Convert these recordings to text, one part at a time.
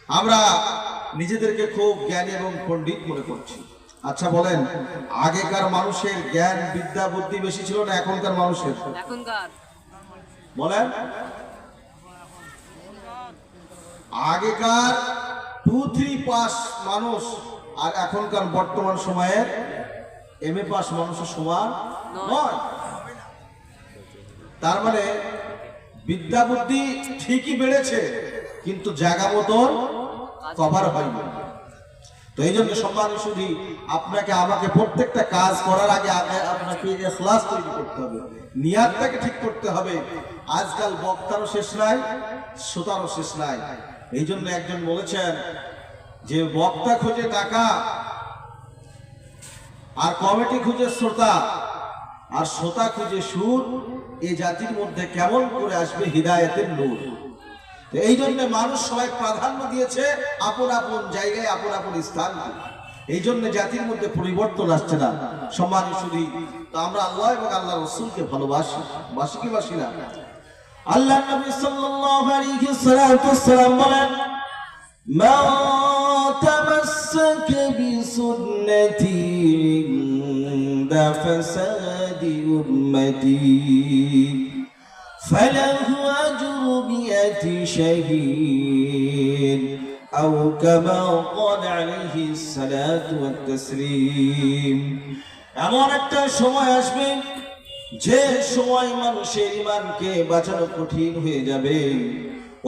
আমরা নিজেদেরকে খুব জ্ঞানী এবং পণ্ডিত মনে করছি। আচ্ছা বলেন, আগেকার মানুষের জ্ঞান বিদ্যা বুদ্ধি বেশি ছিল না এখনকার মানুষের? বলেন, আগেকার 2-3 পাস মানুষ আর এখনকার বর্তমান সময়ের MA পাস মানুষের সমান নয়। তার মানে বিদ্যা বুদ্ধি ঠিকই বেড়েছে, কিন্তু জায়গা মতন কভার হয়নি। তো এই জন্য সম্মানিত শুধু আপনাকে আমাকে প্রত্যেকটা কাজ করার আগে আপনাকে ইখলাস তৈরি করতে হবে, নিয়াতটাকে ঠিক করতে হবে। আজকাল বক্তারও শেষ নাই, শ্রোতারও শেষ নাই। এই জন্য একজন বলেছেন যে বক্তা খুঁজে টাকা, আর কমিটি খুঁজে শ্রোতা, আর শ্রোতা খুঁজে সুর, এই জাতির মধ্যে কেমন করে আসবে হিদায়াতের নূর। এই জন্য মানুষ সবাই প্রাধান্য দিয়েছে আপন আপন জায়গায় আপন আপন স্থান। এই জন্য জাতির মধ্যে পরিবর্তন আসছে না। সম্মানিত শুধু তো আমরা আল্লাহ এবং আল্লাহ রাসূলকে ভালোবাসি, বাসি কি বাসি না? আল্লাহ নবী সাল্লাল্লাহু আলাইহি ওয়াসাল্লাম বলেন, মান তামাসসাকা বিসুন্নতি ইনদা ফাসাদি উম্মতি فله أجر 100 شهيد أو كما قال عليه الصلاة والتسليم। এমন একটা সময় আসবে যে সময় মানুষের ঈমানকে বাঁচানো কঠিন হয়ে যাবে।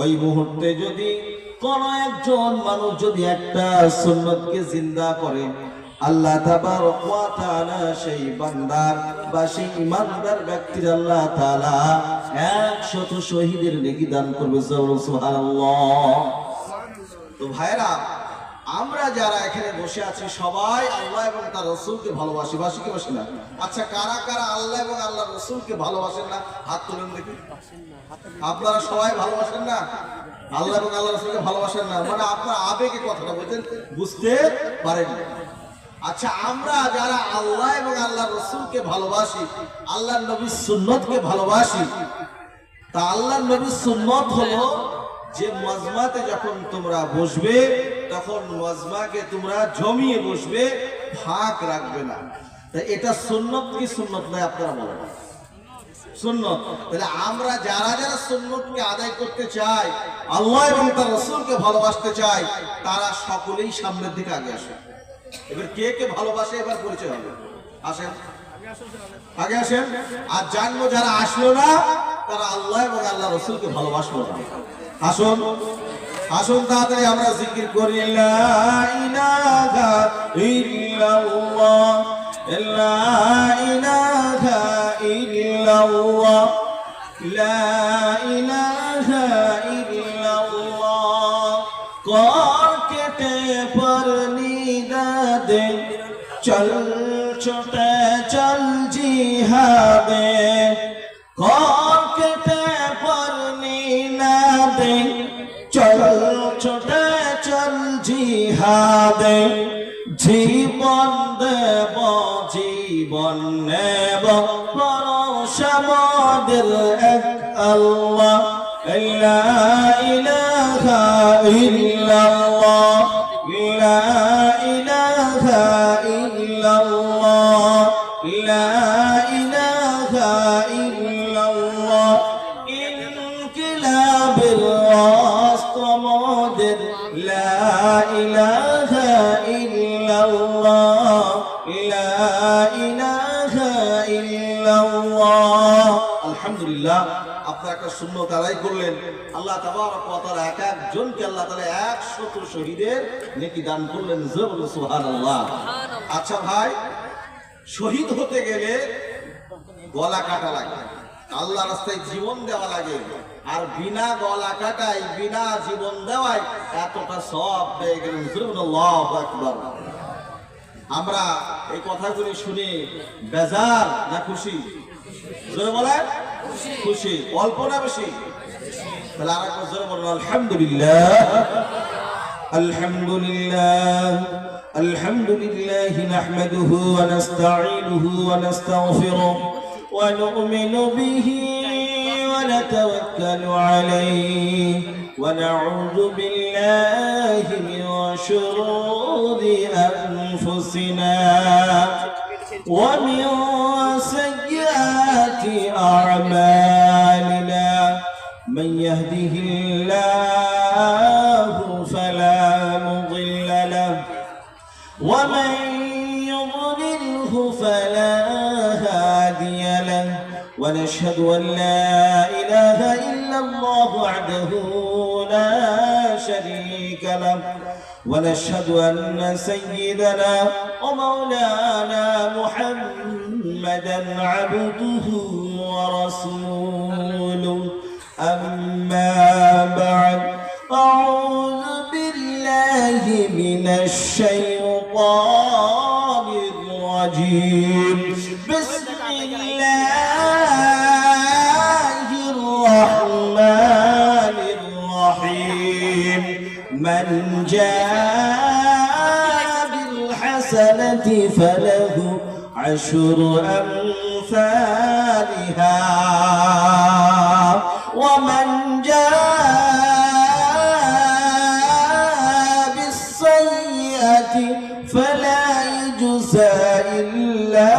ওই মুহূর্তে যদি কোন একজন মানুষ যদি একটা সুন্নতকে জিন্দা করে, আল্লাহ তাবারক ওয়া তাআলা সেই বান্দার বা সেই ঈমানদার ব্যক্তির আল্লাহ তাআলা 100 শহীদের নেকি দান করবে। সুবহানাল্লাহ। তো ভাইরা, আমরা যারা এখানে বসে আছি সবাই আল্লাহ এবং তার রাসূলকে ভালোবাসি, বাসি কি বাসি না? আচ্ছা, কারা কারা আল্লাহ এবং আল্লাহর রাসূলকে ভালোবাসেন না? হাত তুলেন দেখি। আপনারা সবাই ভালোবাসেন না? আল্লাহ এবং আল্লাহর রাসূলকে ভালোবাসেন না মানে আপনার আবেগে কথাটা বলছেন, বুঝতে পারেন। আচ্ছা, আমরা যারা আল্লাহ এবং আল্লাহর রাসূলকে ভালোবাসি, আল্লাহর নবীর সুন্নতকে ভালোবাসি, তা আল্লাহর নবীর সুন্নত হলো যে মাজমাতে যখন তোমরা বসবে তখন মাজমাকে তোমরা জমিয়ে বসবে, ফাঁক রাখবে না। তা এটা সুন্নত কি সুন্নত নয়? আপনারা বলেন। সুন্নত। তাহলে আমরা যারা যারা সুন্নতকে আদায় করতে চাই, আল্লাহ এবং তার রাসূলকে ভালোবাসতে চাই, তারা সকলেই সামনের দিকে আগে আসে। এবার কে কে ভালোবাসে এবার পরিচয় হবে। আসেন, আগে আসেন। আর জানবো যারা আসলো না তারা আল্লাহ এবং আল্লাহ রাসূলকে ভালোবাসলো না। আসুন, আসুন তাড়াতাড়ি আমরা জিকির করি, লা ইলাহা ইল্লাল্লাহ, লা ইলাহা ইল্লাল্লাহ, লা ইলাহা ইল্লাল্লাহ। কর কেটে পর নিদাদে, চল ছোটে চল জিহাদে, কর কেটে পর নিদাদে, চল ছোটে চল জিহাদে। জীবন দেব জীবন নেব পরশ আমাদের এক আল্লাহ, লা ইলাহা ইল্লাল্লাহ, লা ইলাহা ইল্লাল্লাহ, লা ইলাহা ইল্লাল্লাহ। ইনকিলাবের রাস্তা আমাদের, লা ইলাহা ইল্লাল্লাহ, লা ইলাহা ইল্লাল্লাহ। আলহামদুলিল্লাহ, আপনারা একটা সুন্নত আদায় করলেন। আল্লাহ তাবারক ওয়া তাআলা এক একজনকে আল্লাহ তাআলা 100 শহীদের নেকি দান করলেন। সুবহানাল্লাহ। আচ্ছা ভাই, শহীদ হতে গেলে গলা কাটা লাগে, আল্লাহ রাস্তায় জীবন দেওয়া লাগে। আর বিনা গলা কাটাই বিনা জীবন দেওয়ায় এতটা সওয়াব পেয়ে গেলেন। সুবহানাল্লাহু আকবার। আমরা এই কথাগুলি শুনে বেজার না খুশি? জোরে বলেন। খুশি। অল্প না বেশি? তাহলে আরেকবার জোরে বলুন, আলহামদুলিল্লাহ, আলহামদুলিল্লাহ, আলহামদুলিল্লাহ নাহমাদুহু ওয়া নাস্তাঈনুহু ওয়া নাস্তাগফিরুহু ওয়া নু'মিনু বিহি ওয়া نتوكل عليه ونعوذ بالله من شرور أنفسنا ومن سيئات أعمالنا من يهده الله فلا مضل له ومن يضلله فلا هادي له ونشهد أن لا إله إلا الله وحده لا شريك له ونشهد أن سيدنا ومولانا محمدا عبده ورسوله أما بعد أعوذ بالله من الشيطان الرجيم بسم الله الرحمن الرحيم من جاء بالحسنة فله عشر أمثالها ومن جاء بالسيئة فلا يجزى إلا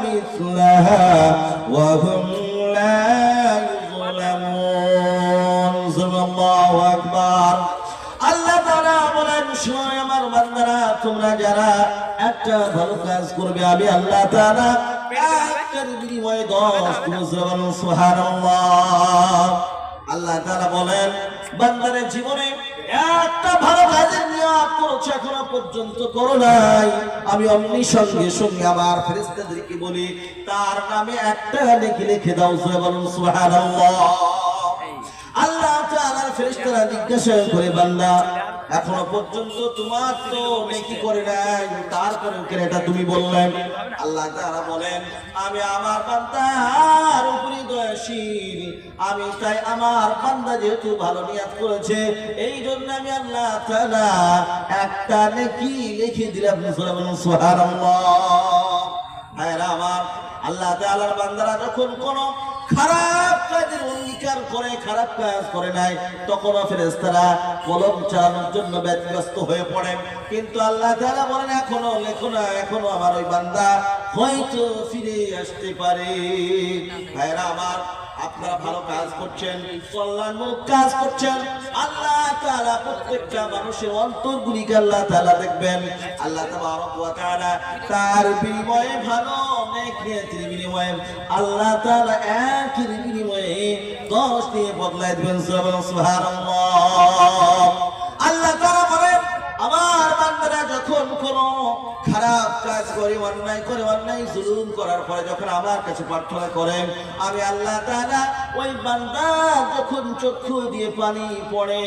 مثلها وهم لا يظلمون صلى الله أكبر আল্লাহ তাআলা বলেন শুনো আমার বান্দারা তোমরা যারা একটা ভালো কাজ করবে আমি আল্লাহ তাআলা একটার বিনিময়ে 10 বলুন সুবহানাল্লাহ আল্লাহ তাআলা বলেন বান্দারের জীবনে একটা ভালো কাজের নিয়ত করেছো এখনো পর্যন্ত করো নাই আমি অমনি সঙ্গে সঙ্গে আমার ফেরেশতাদেরকে বলি তার নামে একটা নেকি লিখে দাও বলুন সুবহানাল্লাহ আল্লাহ তাআলার ফেরেশতারা জিজ্ঞাসা করে বান্দা এখনো পর্যন্ত তোমার তো নেকি করে নাই তারপরেও কেন এটা তুমি বললেন আল্লাহ তাআলা বলেন আমি আমার বান্দার উপরে দয়াশীল আমি তাই আমার বান্দা যেহেতু ভালো নিয়ত করেছে এই জন্য আমি আল্লাহ তাআলা একটা নেকি লিখে দিলাম সুবহানাল্লাহ হায়রা আমার আল্লাহ তাআলার বান্দারা যখন কোন খারাপ কাজের অঙ্গীকার করে খারাপ কাজ করে নাই তখন ফেরেশতারা কলম চালানোর জন্য ব্যতিব্যস্ত হয়ে পড়ে কিন্তু আল্লাহ তাআলা বলেন এখনো লেখো না এখনো আমার ওই বান্দা হয়তো ফিরে আসতে পারে ভাইরা আমার আপনারা ভালো কাজ করছেন কল্যাণমূলক কাজ করছেন আল্লাহ তাআলা প্রত্যেকটা মানুষের অন্তরগুলিকে আল্লাহ তাআলা দেখবেন আল্লাহ তাবারক ওয়া তাআলা তার বিনিময়ে ভালো নেকির বিনিময়ে আল্লাহ তাআলা একের বিনিময়ে 10 দিয়ে বদলায় দিবেন সুবহানাল্লাহ আল্লাহ তাআলা বলেন আমার বান্দারা যখন কোনো খারাপ কাজ করে অন্যায় জুলুম করার পরে যখন আমার কাছে প্রার্থনা করে আমি আল্লাহ তাআলা ওই বান্দা যখন চক্ষু দিয়ে পানি পড়ে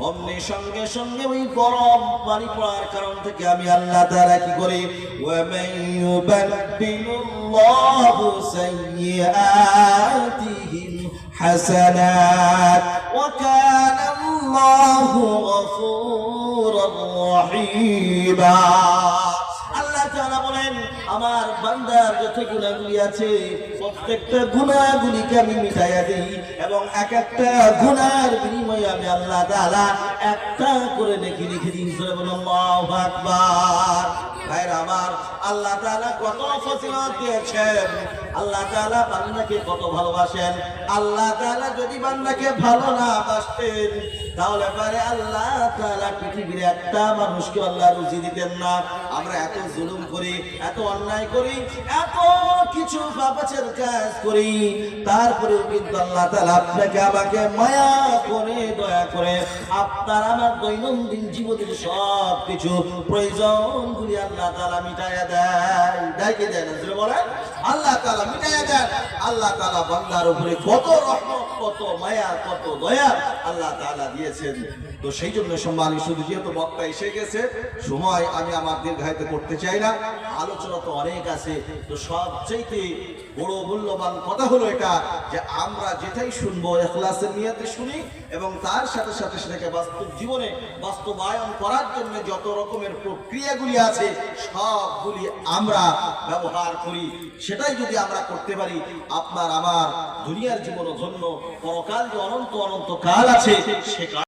অমনি সঙ্গে সঙ্গে ওই গরম পানি পড়ার কারণ থেকে আমি আল্লাহ তাআলা কি করি ওয়া মান ইউবাদদিলুল্লাহু সাইয়্যাতিহিম হাসানাত ওয়া কানা আল্লাহু গফুরুর রহিমা আল্লাহ তাআলা বলেন আমার বান্দার যত গুনাহগুলি আছে প্রত্যেকটা গুনাহগুলিকে আমি মিটাইয়া দেই এবং এক একটা গুনাহের বিনিময়ে আমি আল্লাহ তাআলা একটা করে নেকি লিখে দিই সুবহানাল্লাহু আকবার ভাইরা আমার আল্লাহ তাআলা কত ফজিলত দিয়েছেন আল্লাহ তাআলা বান্দাকে কত ভালোবাসেন আল্লাহ তাআলা যদি বান্দাকে ভালো না বাসতেন তাহলে পারে আল্লাহ তাআলা পৃথিবীর একটা মানুষকে আল্লাহ রুজি দিতেন না আমরা এত জুলুম করি এত অন্যায় করি এত কিছু পাপাচের কাজ করি তারপরেও কিন্তু আল্লাহ তাআলা আপনাকে আমাকে মায়া করে দয়া করে আপনার আমার দৈনন্দিন জীবনের সব কিছু প্রয়োজনগুলি আল্লাহ তাআলা মিটাইয়া দেয় কি দেয় না জোরে বলেন আল্লাহ তাআলা মিটাইয়া দেন আল্লাহ তাআলা বান্দার উপরে কত রহমত কত মায়া কত দয়া আল্লাহ তাআলা দিয়েছেন তো সেই জন্য সম্মানিত শুধু যেহেতু বক্তা এসে গেছে সময় আমি আমার দীর্ঘায়িত করতে চাই না আলোচনা তো অনেক আছে তো সবচেয়ে বড় মূল্যবান কথা হলো এটা যে আমরা যেটাই শুনবো ইখলাসের নিয়তে শুনি এবং তার সাথে সাথে সেটাকে বাস্তব জীবনে বাস্তবায়ন করার জন্য যত রকমের প্রক্রিয়াগুলি আছে সবগুলি আমরা ব্যবহার করি সেটা সেটাই যদি আমরা করতে পারি, আপনার আমার দুনিয়ার জীবন ধন্য, পরকাল যে অনন্ত অনন্ত কাল আছে সে কাল